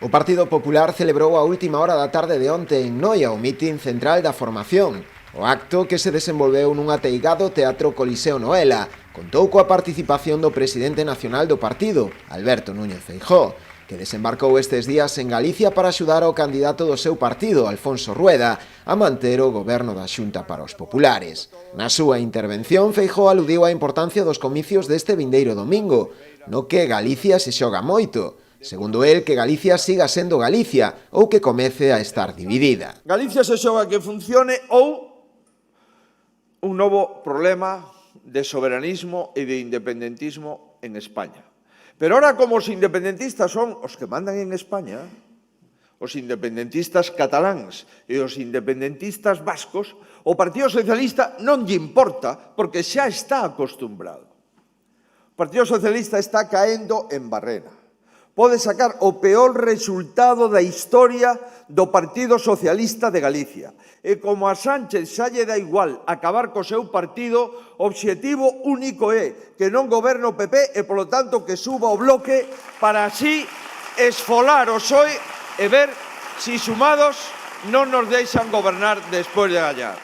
O Partido Popular celebrou a última hora da tarde de onte en Noia o mitin central da formación. O acto, que se desenvolveu nun ateigado Teatro Coliseo Noela, contou coa participación do presidente nacional do partido, Alberto Núñez Feijóo, que desembarcou estes días en Galicia para axudar ao candidato do seu partido, Alfonso Rueda, a manter o goberno da Xunta para os populares. Na súa intervención, Feijóo aludiu á importancia dos comicios deste vindeiro domingo, no que Galicia se xoga moito. Segundo el, que Galicia siga sendo Galicia ou que comece a estar dividida. Galicia se xoga que funcione ou un novo problema de soberanismo e de independentismo en España. Pero ahora, como os independentistas son os que mandan en España, os independentistas cataláns e os independentistas vascos, o Partido Socialista non lle importa porque xa está acostumbrado. O Partido Socialista está caendo en barrena. Pode sacar o peor resultado da historia do Partido Socialista de Galicia. E como a Sánchez xa lle dá igual acabar co seu partido, o obxectivo único é que non goberne o PP e, polo tanto, que suba o Bloque para así esfolar o PSOE e ver se sumados non nos deixan gobernar despois de gañar.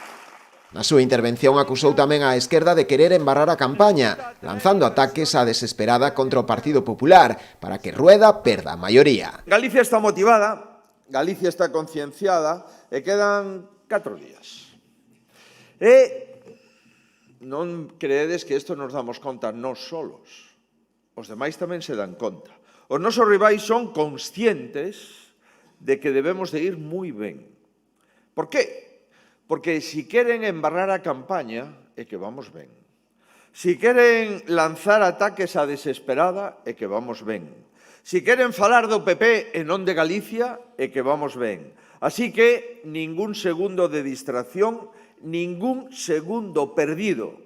Na súa intervención acusou tamén á esquerda de querer embarrar a campaña, lanzando ataques á desesperada contra o Partido Popular para que Rueda perda a maioría. Galicia está motivada, Galicia está concienciada e quedan 4 días. E non creedes que isto nos damos conta nós solos. Os demais tamén se dan conta. Os nosos rivais son conscientes de que debemos de ir moi ben. Por qué? Porque si queren embarrar a campaña, é que vamos ben. Si queren lanzar ataques á desesperada, é que vamos ben. Si queren falar do PP e non de Galicia, é que vamos ben. Así que ningún segundo de distracción, ningún segundo perdido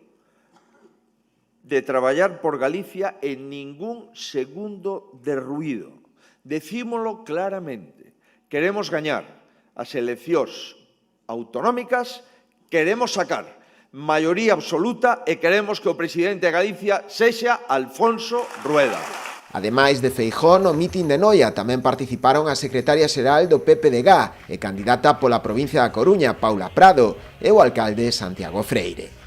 de traballar por Galicia e ningún segundo de ruído. Decímolo claramente. Queremos gañar as eleccións autonómicas, queremos sacar maioría absoluta e queremos que o presidente de Galicia sexa Alfonso Rueda. Ademais de Feijóo, no mitin de Noia tamén participaron a secretaria xeral do PPDG e candidata pola provincia da Coruña, Paula Prado, e o alcalde Santiago Freire.